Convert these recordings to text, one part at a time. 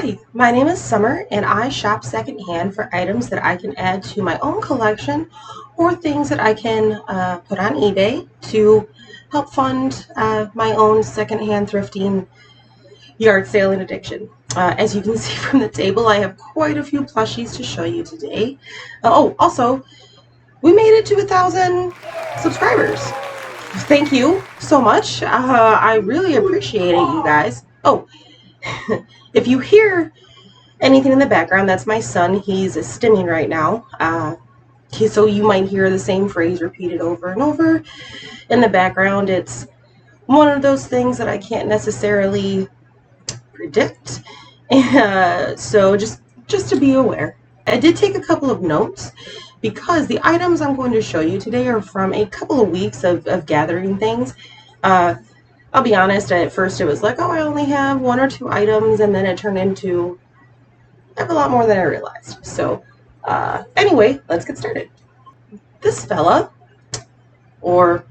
Hi, my name is Summer and I shop secondhand for items that I can add to my own collection or things that I can put on eBay to help fund my own secondhand thrifting, yard sale, and addiction. As you can see from the table, I have quite a few plushies to show you today. Also, we made it to 1,000 subscribers. Thank you so much. I really appreciate it, you guys. Oh, if you hear anything in the background, that's my son. He's stimming right now. So you might hear the same phrase repeated over and over in the background. It's one of those things that I can't necessarily predict. So just to be aware. I did take a couple of notes because the items I'm going to show you today are from a couple of weeks of gathering things. I'll be honest, at first it was like, oh, I only have 1 or 2 items, and then it turned into I have a lot more than I realized. So anyway, let's get started. This fella, or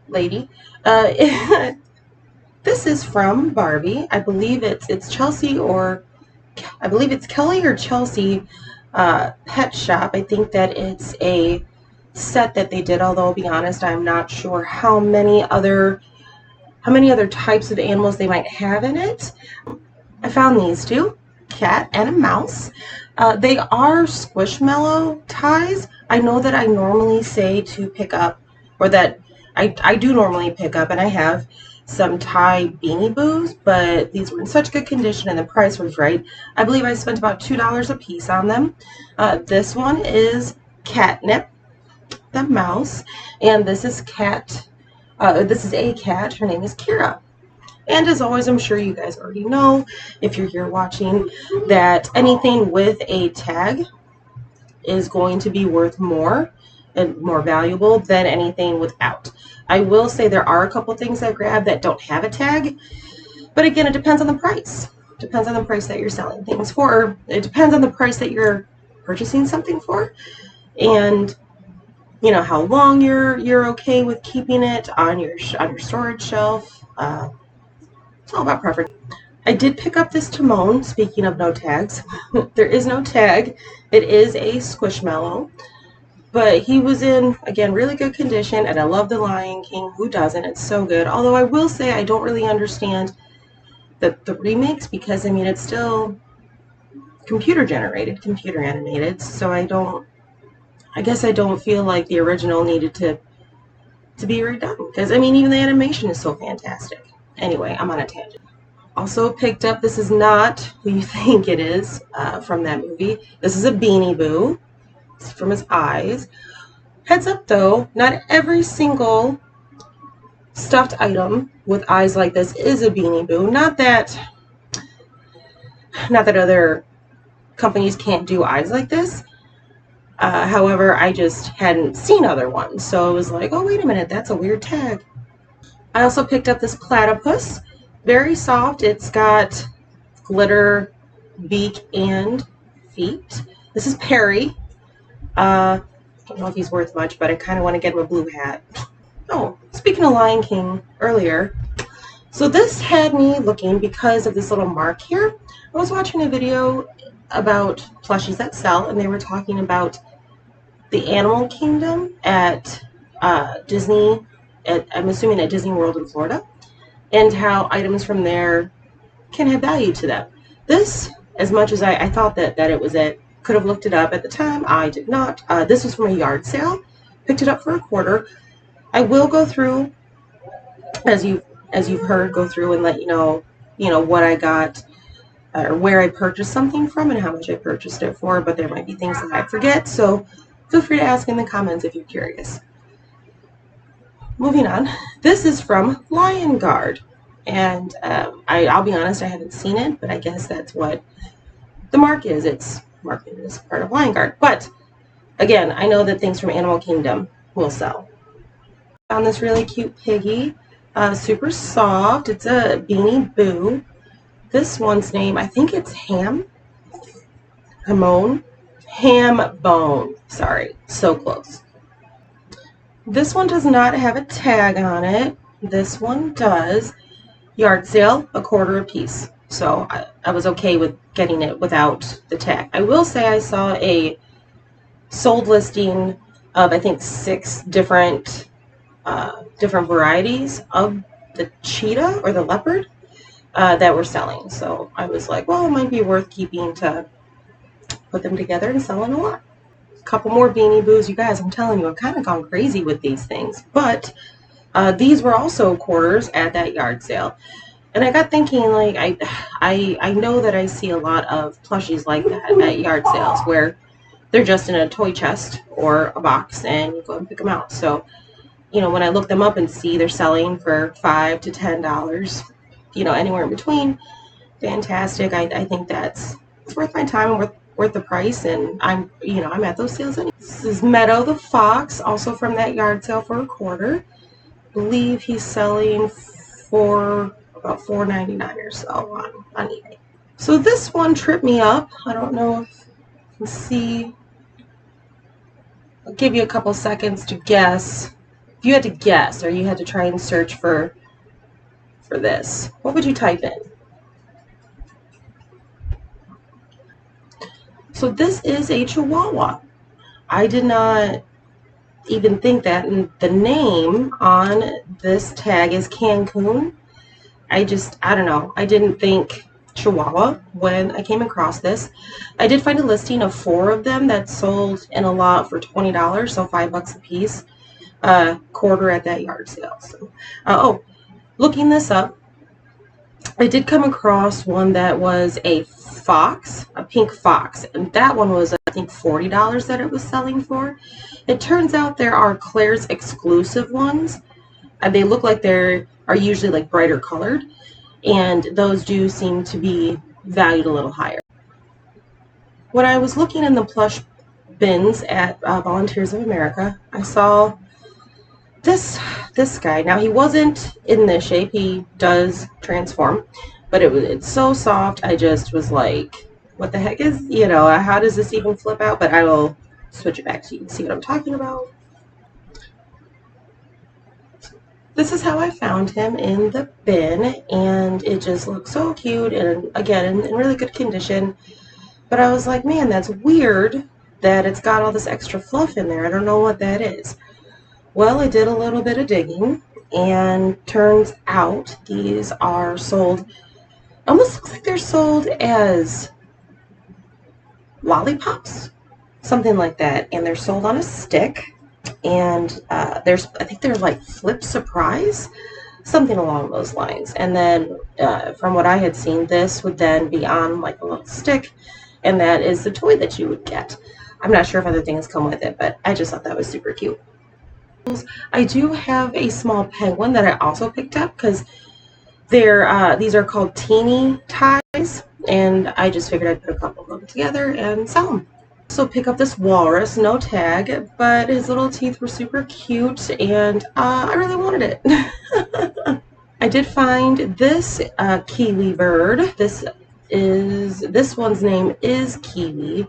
lady, this is from Barbie. I believe it's Chelsea, or I believe it's Kelly or Chelsea Pet Shop. I think that it's a set that they did, although I'll be honest, I'm not sure how many other types of animals they might have in it. I found these two, cat and a mouse. They are Squishmallow ties. I know that I normally say to pick up, or that I do normally pick up, and I have some tie Beanie Boos, but these were in such good condition and the price was right. I believe I spent about $2 a piece on them. This one is Catnip, the mouse, and this is cat. This is a cat. Her name is Kira. And as always, I'm sure you guys already know, if you're here watching, that anything with a tag is going to be worth more and more valuable than anything without. I will say there are a couple things I grabbed that don't have a tag, but again, it depends on the price. It depends on the price that you're selling things for. It depends on the price that you're purchasing something for, and you know how long you're okay with keeping it on your storage shelf. It's all about preference. I did pick up this Timon, speaking of no tags. There is no tag. It is a Squishmallow. But he was in, again, really good condition, and I love The Lion King. Who doesn't? It's so good. Although I will say I don't really understand the remakes, because, I mean, it's still computer generated, computer animated, so I guess I don't feel like the original needed to be redone. Because, I mean, even the animation is so fantastic. Anyway, I'm on a tangent. Also picked up, this is not who you think it is from that movie. This is a Beanie Boo. It's from his eyes. Heads up though, not every single stuffed item with eyes like this is a Beanie Boo. Not that other companies can't do eyes like this. However, I just hadn't seen other ones. So I was like, oh, wait a minute, that's a weird tag. I also picked up this platypus. Very soft. It's got glitter beak and feet. This is Perry. I don't know if he's worth much, but I kind of want to get him a blue hat. Oh, speaking of Lion King earlier, so this had me looking because of this little mark here. I was watching a video about plushies that sell, and they were talking about the animal kingdom at Disney, I'm assuming at Disney World in Florida, and how items from there can have value to them. This, as much as I thought that it was it, could have looked it up at the time, I did not. This was from a yard sale. Picked it up for $1. I will go through, as you've heard, go through and let you know what I got, or where I purchased something from and how much I purchased it for, but there might be things that I forget, so feel free to ask in the comments if you're curious. Moving on, this is from Lion Guard, and I'll be honest, I haven't seen it, but I guess that's what the mark is. It's marketed as part of Lion Guard, but again, I know that things from Animal Kingdom will sell. Found this really cute piggy, super soft. It's a Beanie Boo. This one's name, I think it's Hambone, sorry, so close. This one does not have a tag on it. This one does. Yard sale, $1 a piece. So I was okay with getting it without the tag. I will say I saw a sold listing of, I think, 6 different varieties of the cheetah or the leopard that were selling. So I was like, well, it might be worth keeping to put them together and selling a lot. A couple more Beanie Boos. You guys, I'm telling you, I've kind of gone crazy with these things. But these were also quarters at that yard sale. And I got thinking, like, I know that I see a lot of plushies like that at yard sales where they're just in a toy chest or a box and you go and pick them out. So, you know, when I look them up and see they're selling for $5 to $10, you know, anywhere in between, fantastic. I think it's worth my time and worth the price, and I'm at those sales anyway. This is Meadow the Fox, also from that yard sale for a quarter. I believe he's selling for about $4.99 or so on eBay. So this one tripped me up. I don't know if you can see. I'll give you a couple seconds to guess. If you had to guess, or you had to try and search for this, what would you type in? So this is a Chihuahua. I did not even think that, and the name on this tag is Cancun. I don't know. I didn't think Chihuahua when I came across this. I did find a listing of 4 of them that sold in a lot for $20, so $5 a piece, quarter at that yard sale. So, looking this up, I did come across one that was a fox, a pink fox, and that one was, I think, $40 that it was selling for. It turns out there are Claire's exclusive ones, and they look like they are usually like brighter colored, and those do seem to be valued a little higher. When I was looking in the plush bins at Volunteers of America, I saw this guy. Now, he wasn't in this shape. He does transform, but it's so soft. I just was like, what the heck is, how does this even flip out? But I will switch it back so you can see what I'm talking about. This is how I found him in the bin, and it just looks so cute, and again, in really good condition. But I was like, man, that's weird that it's got all this extra fluff in there. I don't know what that is. Well, I did a little bit of digging, and turns out these are sold, almost looks like they're sold as lollipops, something like that, and they're sold on a stick. And I think they're like Flip Surprise, something along those lines. And then from what I had seen, this would then be on like a little stick, and that is the toy that you would get. I'm not sure if other things come with it, but I just thought that was super cute. I do have a small penguin that I also picked up because these are called teeny ties, and I just figured I'd put a couple of them together and sell them. So pick up this walrus, no tag, but his little teeth were super cute, and I really wanted it. I did find this kiwi bird. This one's name is Kiwi,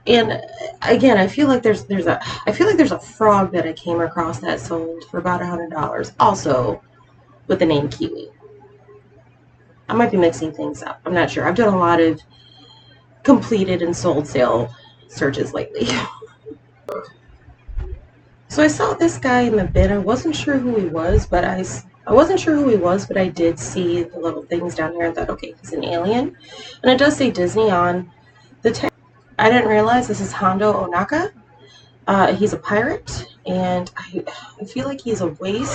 and again, I feel like there's a frog that I came across that sold for about $100, also with the name Kiwi. I might be mixing things up. I'm not sure. I've done a lot of completed and sold sale searches lately. So I saw this guy in the bin. I wasn't sure who he was, but I did see the little things down here. I thought, okay, he's an alien, and it does say Disney on the tag. I didn't realize this is Hondo Onaka. He's a pirate, and I feel like he's a whale.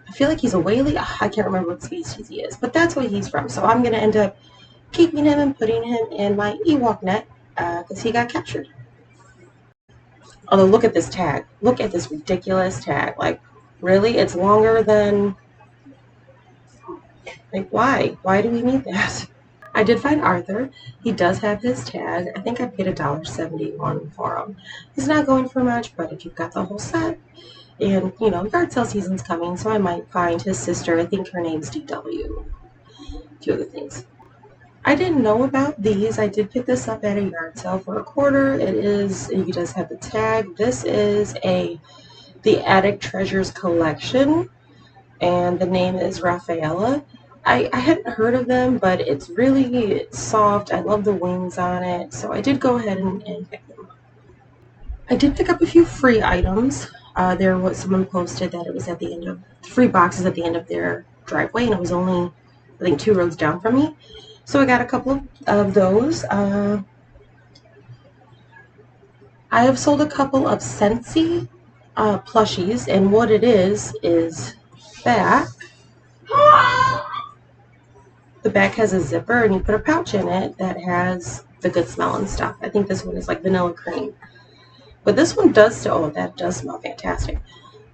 I can't remember what species he is, but that's where he's from. So I'm gonna end up keeping him and putting him in my Ewok net because he got captured. Although, look at this tag. Look at this ridiculous tag. Like, really? It's longer than... Like, why? Why do we need that? I did find Arthur. He does have his tag. I think I paid $1.71 for him. He's not going for much, but if you've got the whole set, and, yard sale season's coming, so I might find his sister. I think her name's DW. A few other things. I didn't know about these. I did pick this up at a yard sale for a quarter. He does have the tag. This is the Attic Treasures collection, and the name is Rafaela. I hadn't heard of them, but it's really soft. I love the wings on it, so I did go ahead and pick them up. I did pick up a few free items. There was someone posted that it was at the end of free boxes at the end of their driveway, and it was only, I think, 2 roads down from me. So I got a couple of those. I have sold a couple of Scentsy plushies, and what it is that the back has a zipper, and you put a pouch in it that has the good smelling stuff. I think this one is like vanilla cream. But this one does still, oh, that does smell fantastic.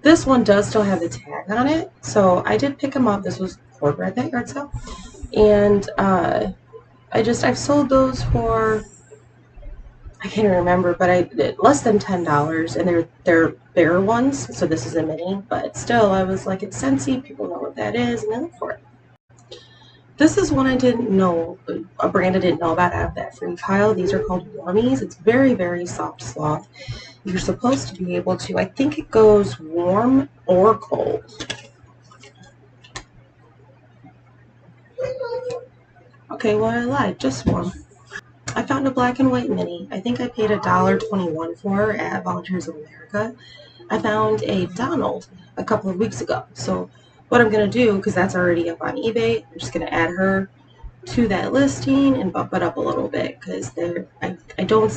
This one does still have the tag on it, so I did pick them up. This was Hoard at that yard sale. And I've sold those for, I can't remember, but less than $10, and they're bare ones, so this is a mini, but still, I was like, it's Scentsy, people know what that is, and they look for it. This is one I didn't know, a brand I didn't know about out of that free pile. These are called Warmies. It's very, very soft sloth. You're supposed to be able to, I think it goes warm or cold. Okay, well, I lied, just warm. I found a black and white mini. I think I paid $1.21 for her at Volunteers of America. I found a Donald a couple of weeks ago. So what I'm going to do, because that's already up on eBay, I'm just going to add her to that listing and bump it up a little bit, because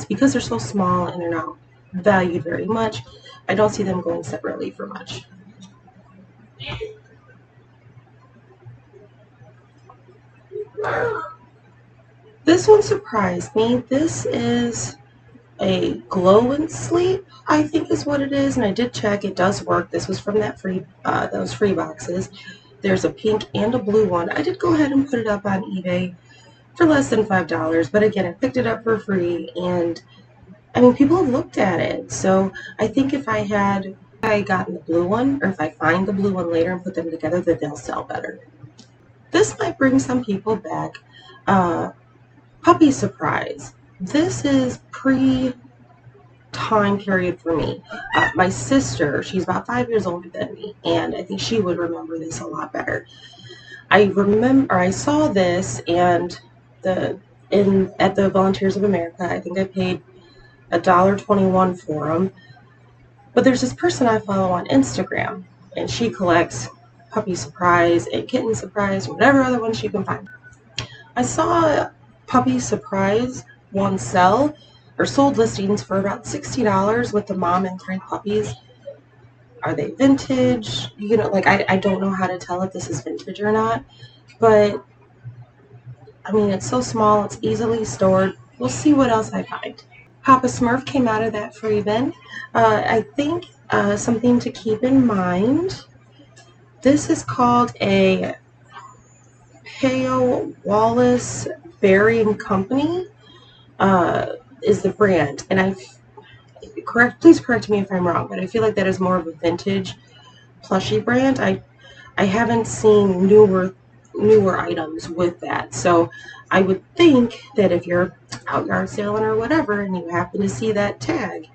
because they're so small and they're not valued very much, I don't see them going separately for much. This one surprised me. This is a glow and sleep, I think is what it is, and I did check. It does work. This was from those free boxes. There's a pink and a blue one. I did go ahead and put it up on eBay for less than $5, but again, I picked it up for free, and I mean, people have looked at it. So I think if I gotten the blue one, or if I find the blue one later and put them together, that they'll sell better. This might bring some people back. Puppy surprise. This is time period for me. My sister, she's about 5 years older than me, and I think she would remember this a lot better. I saw this, and at the Volunteers of America, I think I paid $1.21 for them. But there's this person I follow on Instagram, and she collects Puppy Surprise and Kitten Surprise, whatever other ones she can find. I saw Puppy Surprise one sell or sold listings for about $60 with the mom and 3 puppies. Are they vintage? You know, like I don't know how to tell if this is vintage or not, but I mean, it's so small, it's easily stored. We'll see what else I find. Papa Smurf came out of that free bin. I think something to keep in mind. This is called a Pale Wallace Bearing Company. Is the brand, and please correct me if I'm wrong, but I feel like that is more of a vintage plushie brand. I haven't seen newer items with that, so I would think that if you're out yard selling or whatever and you happen to see that tag,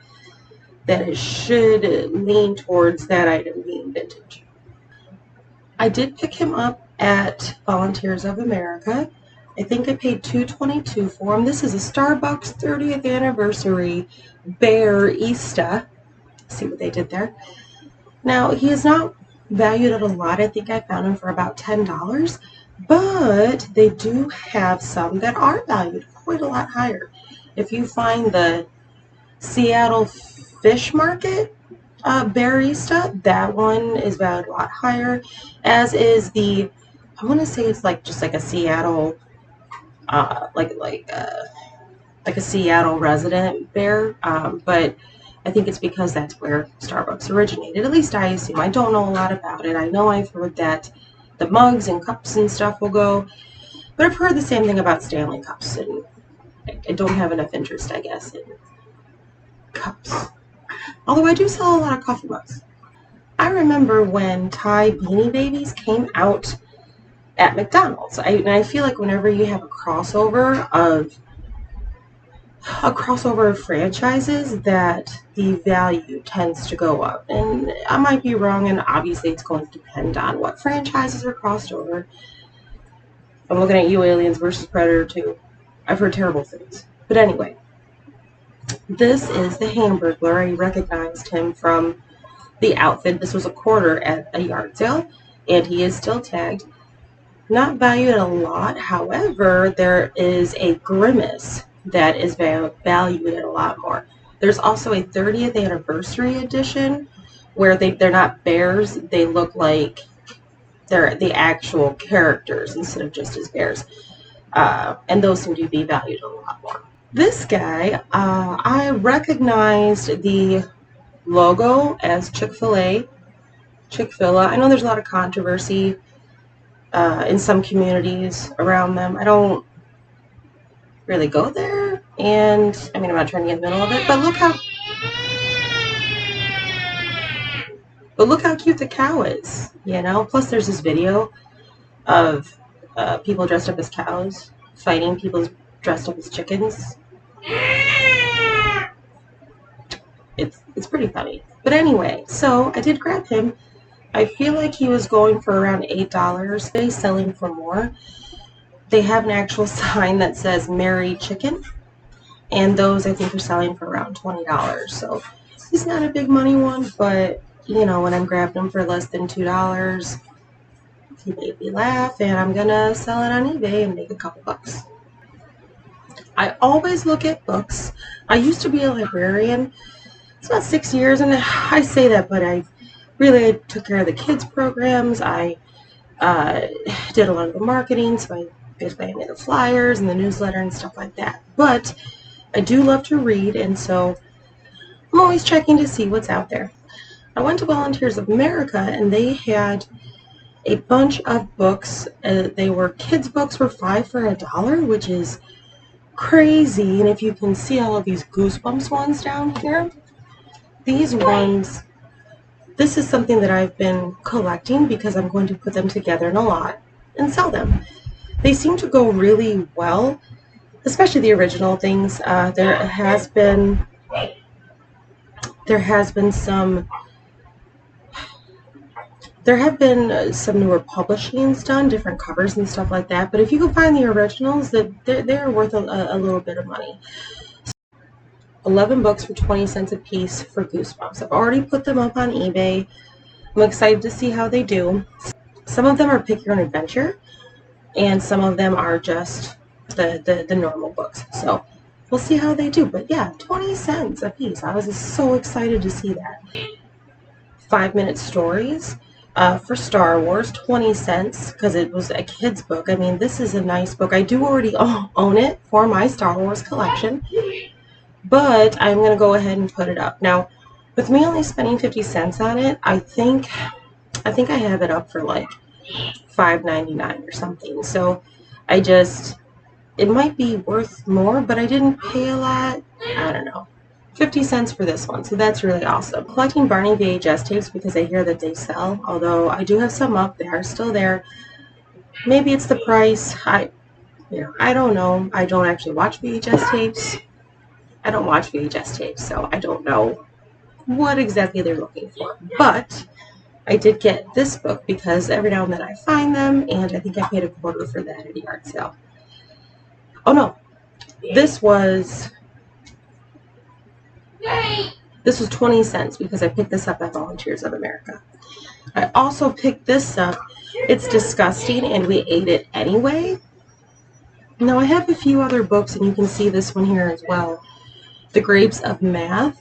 that it should lean towards that item being vintage. I did pick him up at Volunteers of America. I think I paid $2.22 for him. This is a Starbucks 30th anniversary Bearista. See what they did there. Now, he is not valued at a lot. I think I found him for about $10, but they do have some that are valued quite a lot higher. If you find the Seattle Fish Market Bearista, that one is valued a lot higher, as is I want to say it's just like a Seattle, like a Seattle resident bear, but I think it's because that's where Starbucks originated. At least I assume. I don't know a lot about it. I know I've heard that the mugs and cups and stuff will go, but I've heard the same thing about Stanley cups, and I don't have enough interest, I guess, in cups. Although I do sell a lot of coffee mugs. I remember when Thai Beanie Babies came out at McDonald's. And I feel like whenever you have a crossover of franchises, that the value tends to go up. And I might be wrong, and obviously it's going to depend on what franchises are crossed over. I'm looking at you, Aliens versus Predator 2. I've heard terrible things. But anyway, this is the Hamburglar. I recognized him from the outfit. This was a quarter at a yard sale, and he is still tagged. Not valued at a lot. However, there is a Grimace that is valued at a lot more. There's also a 30th anniversary edition where they're not bears. They look like they're the actual characters instead of just as bears. And those seem to be valued a lot more. This guy, I recognized the logo as Chick-fil-A. Chick-fil-A. I know there's a lot of controversy in some communities around them. I don't really go there, and I mean, I'm not trying to get in the middle of it, but look how cute the cow is, you know? Plus, there's this video of people dressed up as cows fighting people dressed up as chickens. It's pretty funny. But anyway, so I did grab him. I feel like he was going for around $8. They're selling for more. They have an actual sign that says Merry Chicken, and those I think are selling for around $20. So he's not a big money one, but you know, when I'm grabbing him for less than $2, he made me laugh, and I'm gonna sell it on eBay and make a couple bucks. I always look at books. I used to be a librarian. It's about 6 years, and I say that, but I really took care of the kids programs. I did a lot of the marketing, so I basically made the flyers and the newsletter and stuff like that. But I do love to read, and so I'm always checking to see what's out there. I went to Volunteers of America, and they had a bunch of books. They were kids' books for $5 for $1, which is crazy. And if you can see all of these Goosebumps ones down here, these ones, this is something that I've been collecting because I'm going to put them together in a lot and sell them. They seem to go really well, especially the original things. There have been some newer publishings done, different covers and stuff like that. But if you can find the originals, they're worth a little bit of money. 11 books for 20 cents a piece for Goosebumps. I've already put them up on eBay. I'm excited to see how they do. Some of them are Pick Your Own Adventure, and some of them are just the normal books. So we'll see how they do. But yeah, 20 cents a piece. I was just so excited to see that. 5-minute stories for Star Wars, 20 cents, because it was a kid's book. I mean, this is a nice book. I do already own it for my Star Wars collection, but I'm going to go ahead and put it up. Now, with me only spending 50 cents on it, I think I have it up for like $5.99 or something. So it might be worth more, but I didn't pay a lot. I don't know. 50 cents for this one, so that's really awesome. Collecting Barney VHS tapes because I hear that they sell, although I do have some up. They are still there. Maybe it's the price. I don't know. I don't actually watch VHS tapes. I don't watch VHS tapes, so I don't know what exactly they're looking for. But I did get this book because every now and then I find them, and I think I paid $1 for that at a yard sale. Oh no, this was 20 cents because I picked this up at Volunteers of America. I also picked this up. It's disgusting, and we ate it anyway. Now I have a few other books, and you can see this one here as well. The Grapes of Math,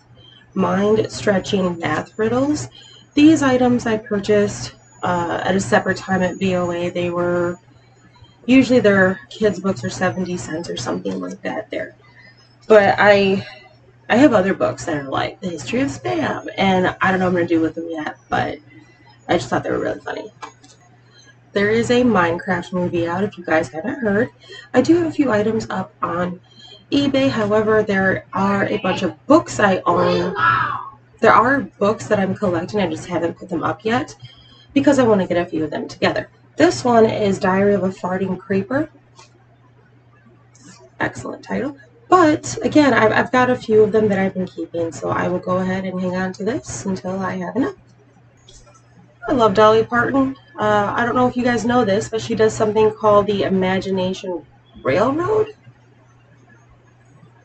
mind-stretching math riddles. These items I purchased at a separate time at VOA. They were, usually their kids' books are 70 cents or something like that there. But I have other books that are like The History of Spam, and I don't know what I'm going to do with them yet, but I just thought they were really funny. There is a Minecraft movie out, if you guys haven't heard. I do have a few items up on eBay. However, there are a bunch of books I own. There are books that I'm collecting. I just haven't put them up yet because I want to get a few of them together. This one is Diary of a Farting Creeper. Excellent title. But again, I've got a few of them that I've been keeping, so I will go ahead and hang on to this until I have enough. I love Dolly Parton. I don't know if you guys know this, but she does something called the Imagination Railroad.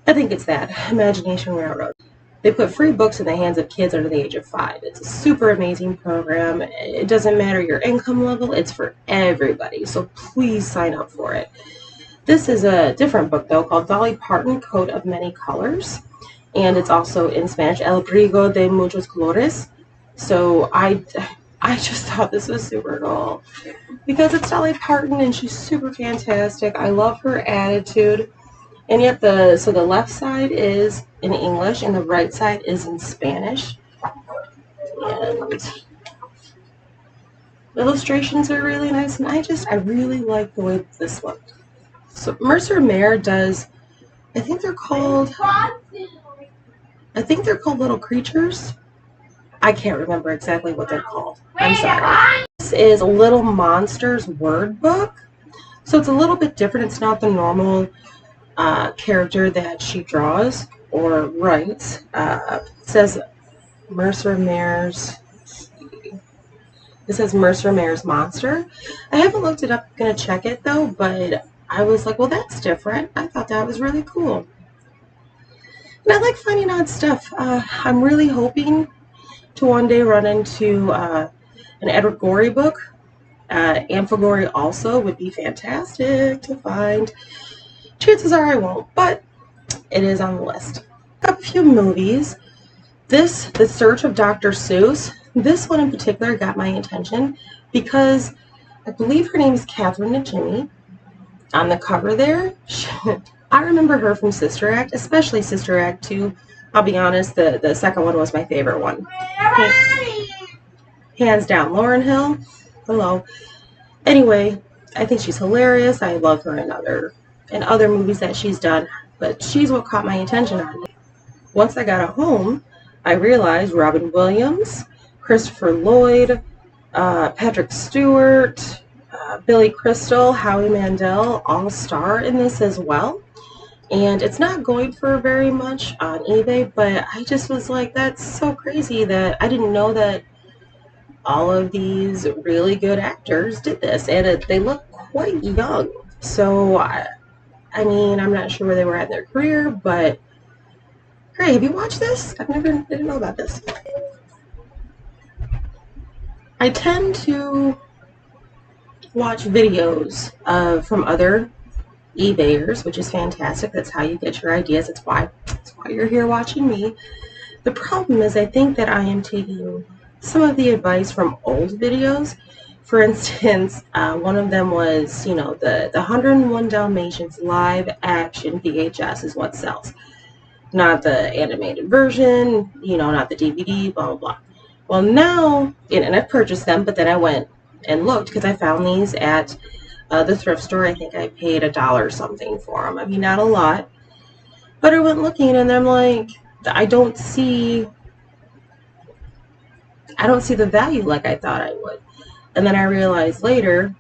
I think it's that, Imagination Railroad. They put free books in the hands of kids under the age of 5. It's a super amazing program. It doesn't matter your income level, it's for everybody. So please sign up for it. This is a different book though, called Dolly Parton, Coat of Many Colors. And it's also in Spanish, El Abrigo de Muchos Colores. So I just thought this was super cool because it's Dolly Parton and she's super fantastic. I love her attitude. And yet the left side is in English and the right side is in Spanish. And the illustrations are really nice, and I really like the way this looked. So Mercer Mayer does, I think they're called Little Creatures. I can't remember exactly what they're called. I'm sorry. This is a Little Monsters word book. So it's a little bit different. It's not the normal character that she draws or writes. It says Mercer Mayer's Monster. I haven't looked it up. I'm going to check it though, but I was like, well, that's different. I thought that was really cool. And I like finding odd stuff. I'm really hoping to one day run into an Edward Gorey book. Amphigory also would be fantastic to find. Chances are I won't, but it is on the list. A few movies. The Search of Dr. Seuss. This one in particular got my attention because I believe her name is Catherine Najimy. On the cover there, I remember her from Sister Act, especially Sister Act 2. I'll be honest, the second one was my favorite one. Hands down, Lauryn Hill. Hello. Anyway, I think she's hilarious. I love her in other movies that she's done, but she's what caught my attention on it. Once I got home, I realized Robin Williams, Christopher Lloyd, Patrick Stewart, Billy Crystal, Howie Mandel all star in this as well. And it's not going for very much on eBay, but I just was like, that's so crazy that I didn't know that all of these really good actors did this. And they look quite young. So, I mean, I'm not sure where they were at in their career, but hey, have you watched this? Didn't know about this. I tend to watch videos from other eBayers, which is fantastic. That's how you get your ideas. That's why you're here watching me. The problem is I think that I am taking some of the advice from old videos. For instance, one of them was, the 101 Dalmatians live action VHS is what sells. Not the animated version, not the DVD, blah, blah, blah. Well, now, and I purchased them, but then I went and looked because I found these at the thrift store. I think I paid $1 something for them. I mean, not a lot. But I went looking and I'm like, I don't see the value like I thought I would. And then I realized later,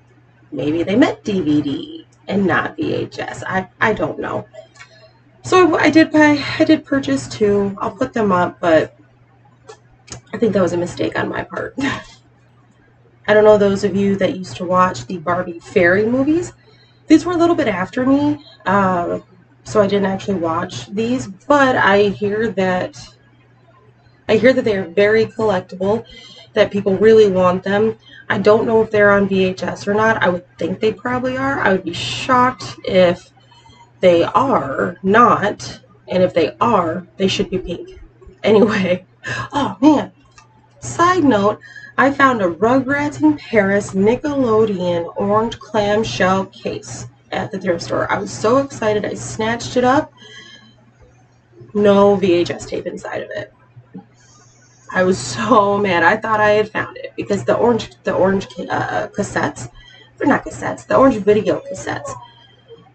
maybe they meant DVD and not VHS. I don't know. So I did purchase 2. I'll put them up, but I think that was a mistake on my part. I don't know those of you that used to watch the Barbie fairy movies. These were a little bit after me, so I didn't actually watch these, but I hear that they are very collectible, that people really want them. I don't know if they're on VHS or not. I would think they probably are. I would be shocked if they are not, and if they are, they should be pink. Anyway, oh man. Side note, I found a Rugrats in Paris Nickelodeon orange clamshell case at the thrift store. I was so excited. I snatched it up. No VHS tape inside of it. I was so mad. I thought I had found it because the orange cassettes, they're not cassettes, the orange video cassettes,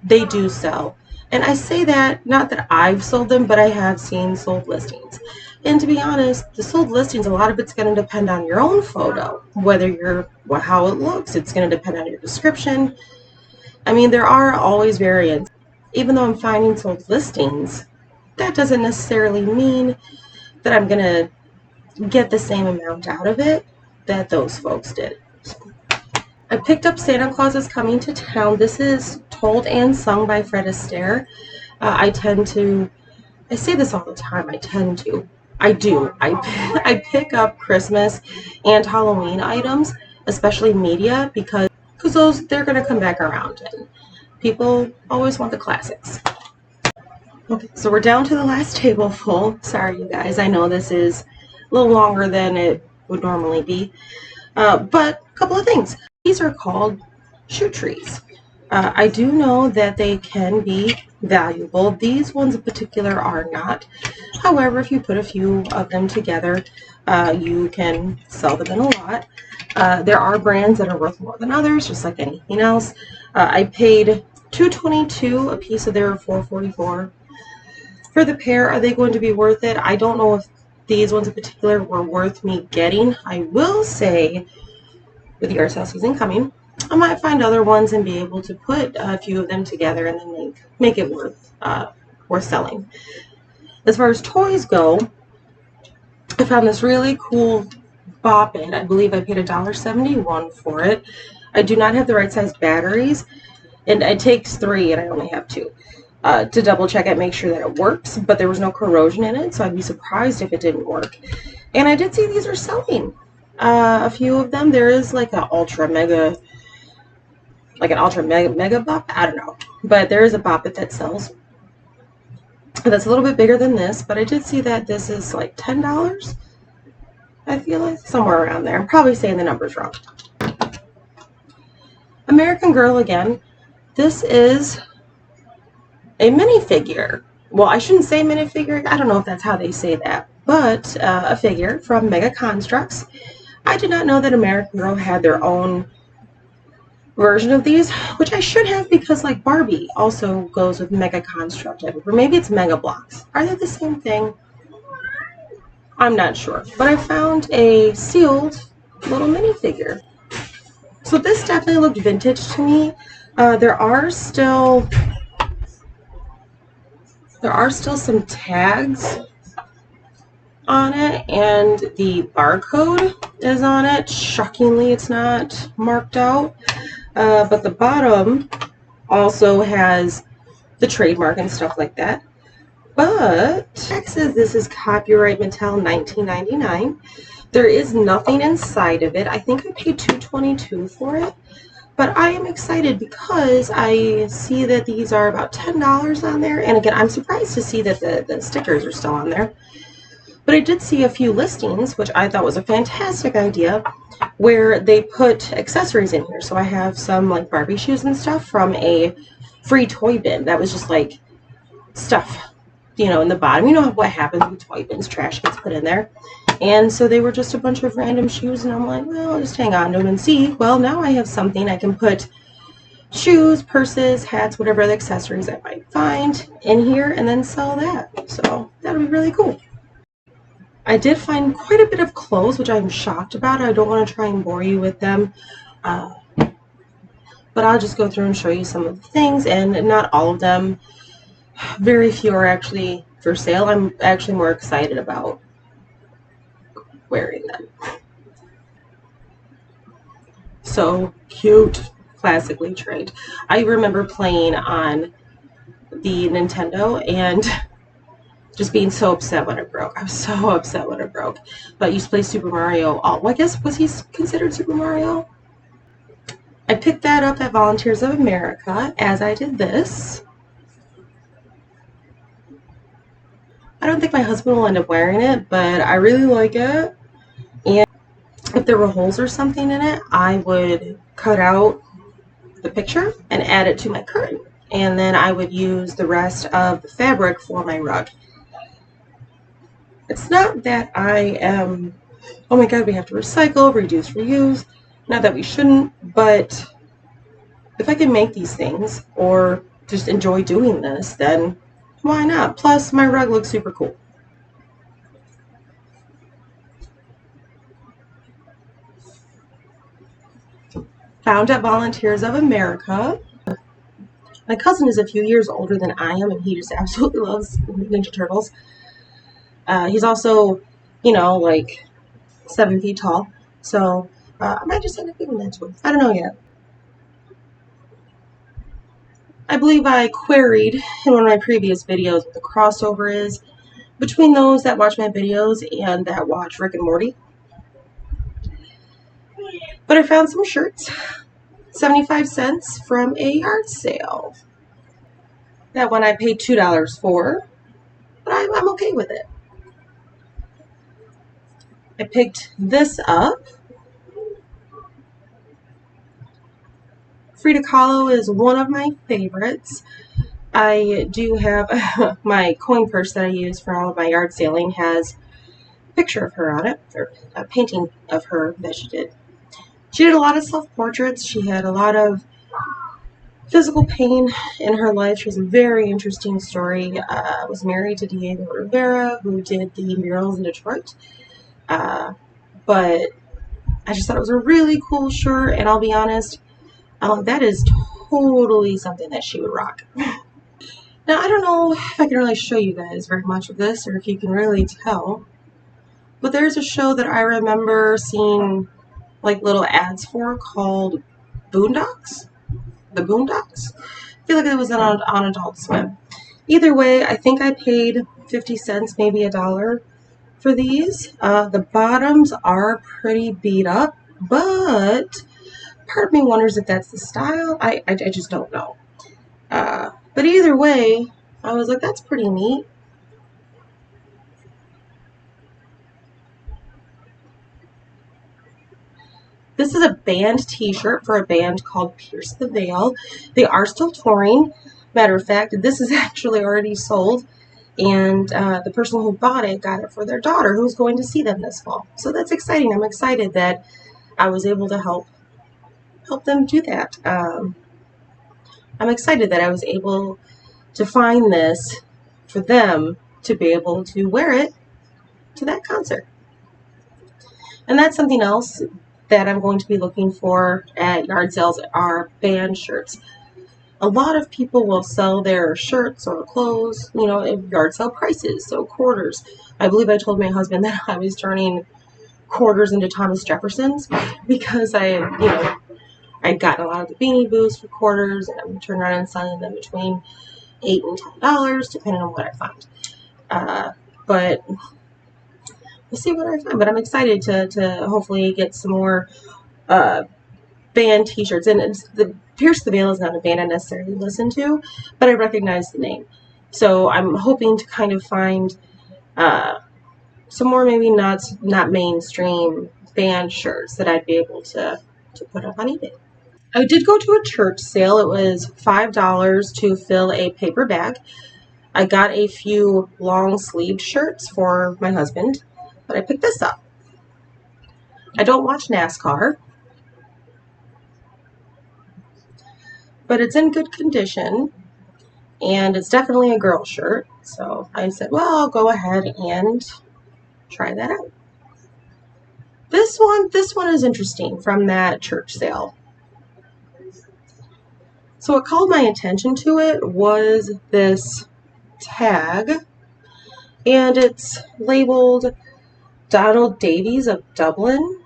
they do sell. And I say that, not that I've sold them, but I have seen sold listings. And to be honest, the sold listings, a lot of it's going to depend on your own photo, how it looks. It's going to depend on your description. I mean, there are always variants. Even though I'm finding sold listings, that doesn't necessarily mean that I'm going to get the same amount out of it. that those folks did. I picked up Santa Claus is Coming to Town. This is told and sung by Fred Astaire. I say this all the time, I do. I pick up Christmas and Halloween items, especially media, because they're going to come back around. And people always want the classics. Okay, so we're down to the last table full. Sorry, you guys. I know this is a little longer than it would normally be. But a couple of things. These are called shoe trees. I do know that they can be valuable. These ones in particular are not. However, if you put a few of them together, you can sell them in a lot. There are brands that are worth more than others, just like anything else. I paid $2.22 a piece, so they were $4.44 for the pair. Are they going to be worth it? I don't know if these ones in particular were worth me getting. I will say, with the yard sale season coming, I might find other ones and be able to put a few of them together and then make it worth selling. As far as toys go, I found this really cool Bop-It. I believe I paid $1.71 for it. I do not have the right size batteries, and it takes 3 and I only have 2. To double check it, make sure that it works, but there was no corrosion in it, so I'd be surprised if it didn't work. And I did see these are selling. A few of them. There is like an ultra mega Bop. I don't know, but there is a Bop-It that sells that's a little bit bigger than this, but I did see that this is like $10. I feel like somewhere around there. I'm probably saying the numbers wrong. American Girl again. This is a minifigure. Well, I shouldn't say minifigure. I don't know if that's how they say that, but a figure from Mega Constructs. I did not know that American Girl had their own version of these, which I should have, because like Barbie also goes with Mega Construct, or maybe it's Mega Blocks. Are they the same thing? I'm not sure, but I found a sealed little minifigure. So this definitely looked vintage to me. There are still some tags on it, and the barcode is on it. Shockingly, it's not marked out. But the bottom also has the trademark and stuff like that. But it says this is copyright Mattel 1999. There is nothing inside of it. I think I paid $2.22 for it. But I am excited because I see that these are about $10 on there. And again, I'm surprised to see that the stickers are still on there. But I did see a few listings, which I thought was a fantastic idea, where they put accessories in here. So I have some like Barbie shoes and stuff from a free toy bin that was just like stuff, in the bottom. You know what happens with toy bins, trash gets put in there. And so they were just a bunch of random shoes, and I'm like, well, I'll just hang on to them and see. Well, now I have something. I can put shoes, purses, hats, whatever other accessories I might find in here and then sell that. So that'll be really cool. I did find quite a bit of clothes, which I'm shocked about. I don't want to try and bore you with them. But I'll just go through and show you some of the things, and not all of them. Very few are actually for sale. I'm actually more excited about wearing them. So cute, classically trained. I remember playing on the Nintendo and just being so upset when it broke. I was so upset when it broke. But I used to play Super Mario. Well, I guess, was he considered Super Mario? I picked that up at Volunteers of America, as I did this. I don't think my husband will end up wearing it, but I really like it. And if there were holes or something in it, I would cut out the picture and add it to my curtain. And then I would use the rest of the fabric for my rug. It's not that I am, oh my god, we have to recycle, reduce, reuse. Not that we shouldn't, but if I can make these things or just enjoy doing this, then why not? Plus, my rug looks super cool. Found at Volunteers of America. My cousin is a few years older than I am, and he just absolutely loves Ninja Turtles. He's also, like 7 feet tall. So I might just end up giving that to him. I don't know yet. I believe I queried in one of my previous videos what the crossover is between those that watch my videos and that watch Rick and Morty. But I found some shirts, 75 cents from a yard sale. That one I paid $2 for, but I'm okay with it. I picked this up. Frida Kahlo is one of my favorites. I do have my coin purse that I use for all of my yard selling has a picture of her on it, or a painting of her that she did. She did a lot of self-portraits. She had a lot of physical pain in her life. She has a very interesting story. Was married to Diego Rivera, who did the murals in Detroit. But I just thought it was a really cool shirt, and I'll be honest, that is totally something that she would rock. Now, I don't know if I can really show you guys very much of this, or if you can really tell, but there's a show that I remember seeing like little ads for called Boondocks. The Boondocks. I feel like it was on Adult Swim. Either way, I think I paid 50 cents, maybe $1 for these. The bottoms are pretty beat up, but part of me wonders if that's the style. I just don't know. But either way, I was like, that's pretty neat. This is a band t-shirt for a band called Pierce the Veil. They are still touring. Matter of fact, this is actually already sold. And the person who bought it got it for their daughter who's going to see them this fall. So that's exciting. I'm excited that I was able to help them do that. I'm excited that I was able to find this for them to be able to wear it to that concert. And that's something else that I'm going to be looking for at yard sales are band shirts. A lot of people will sell their shirts or clothes, at yard sale prices, so quarters. I believe I told my husband that I was turning quarters into Thomas Jeffersons because I'd gotten a lot of the Beanie Boos for quarters, and I'm turning around and selling them between $8 and $10, depending on what I find. But we'll see what I find. But I'm excited to hopefully get some more band t-shirts. And the Pierce the Veil is not a band I necessarily listen to, but I recognize the name. So I'm hoping to kind of find some more maybe not mainstream band shirts that I'd be able to put up on eBay. I did go to a church sale. It was $5 to fill a paper bag. I got a few long sleeved shirts for my husband, but I picked this up. I don't watch NASCAR, but it's in good condition, and it's definitely a girl shirt. So I said, well, I'll go ahead and try that out. This one is interesting from that church sale. So what called my attention to it was this tag, and it's labeled Donald Davies of Dublin,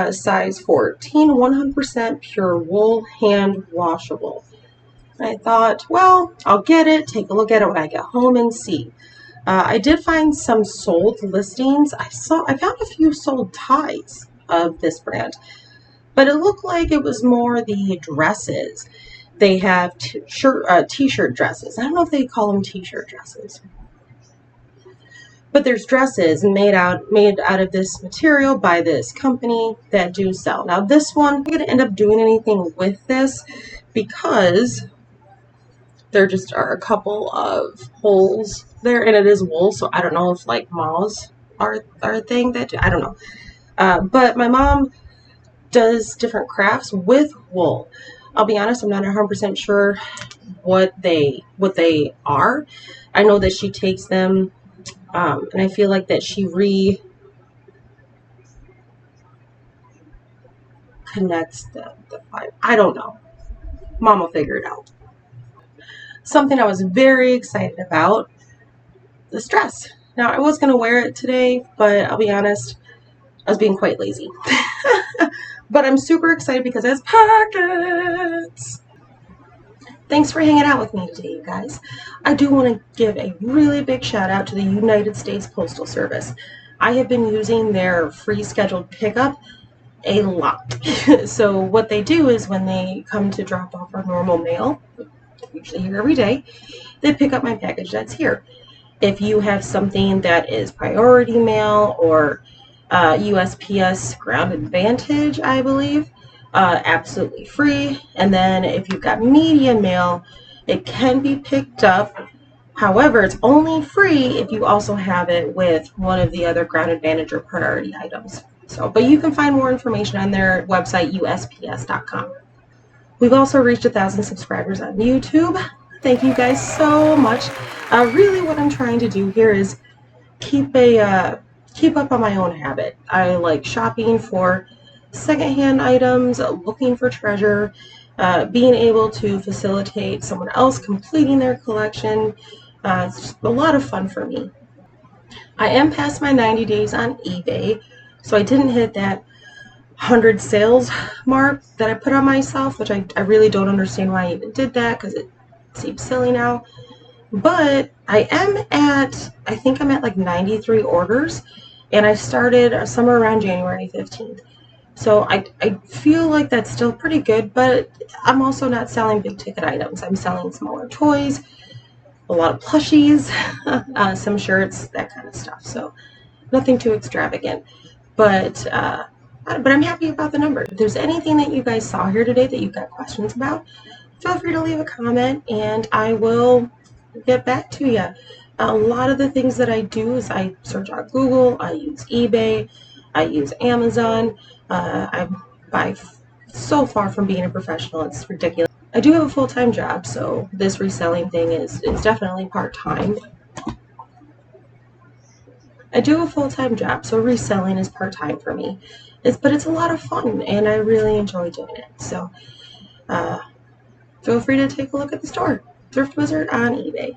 size 14, 100% pure wool, hand washable. And I thought, well, I'll get it, take a look at it when I get home and see. I did find some sold listings. I found a few sold ties of this brand, but it looked like it was more the dresses. They have t-shirt dresses. I don't know if they call them t-shirt dresses, but there's dresses made out of this material by this company that do sell. Now this one, I'm going to end up doing anything with this because there just are a couple of holes there, and it is wool, so I don't know if like moths are a thing that I don't know. But my mom does different crafts with wool. I'll be honest, I'm not 100% sure what they are. I know that she takes them, and I feel like that she connects the five. I don't know. Mom will figure it out. Something I was very excited about, this dress. Now, I was going to wear it today, but I'll be honest, I was being quite lazy. But I'm super excited because it has pockets. Thanks for hanging out with me today, you guys. I do want to give a really big shout out to the United States Postal Service. I have been using their free scheduled pickup a lot. So what they do is when they come to drop off our normal mail, usually here every day, they pick up my package that's here. If you have something that is priority mail or USPS Ground Advantage, I believe, absolutely free. And then if you've got media mail, it can be picked up. However, it's only free if you also have it with one of the other Ground Advantage or priority items. So, but you can find more information on their website, USPS.com. We've also reached 1,000 subscribers on YouTube. Thank you guys so much. Really what I'm trying to do here is keep up on my own habit. I like shopping for secondhand items, looking for treasure, being able to facilitate someone else completing their collection. It's just a lot of fun for me. I am past my 90 days on eBay, so I didn't hit that 100 sales mark that I put on myself, which I really don't understand why I even did that because it seems silly now. But I think I'm at like 93 orders, and I started somewhere around January 15th. So I feel like that's still pretty good, but I'm also not selling big ticket items. I'm selling smaller toys, a lot of plushies, some shirts, that kind of stuff. So nothing too extravagant, but I'm happy about the number. If there's anything that you guys saw here today that you've got questions about, feel free to leave a comment and I will get back to you. A lot of the things that I do is I search on Google, I use eBay, I use Amazon. I buy so far from being a professional, it's ridiculous. I do have a full-time job, so this reselling thing is definitely part-time. I do a full-time job, so reselling is part-time for me. But it's a lot of fun, and I really enjoy doing it. So feel free to take a look at the store, Thrift Wizard on eBay.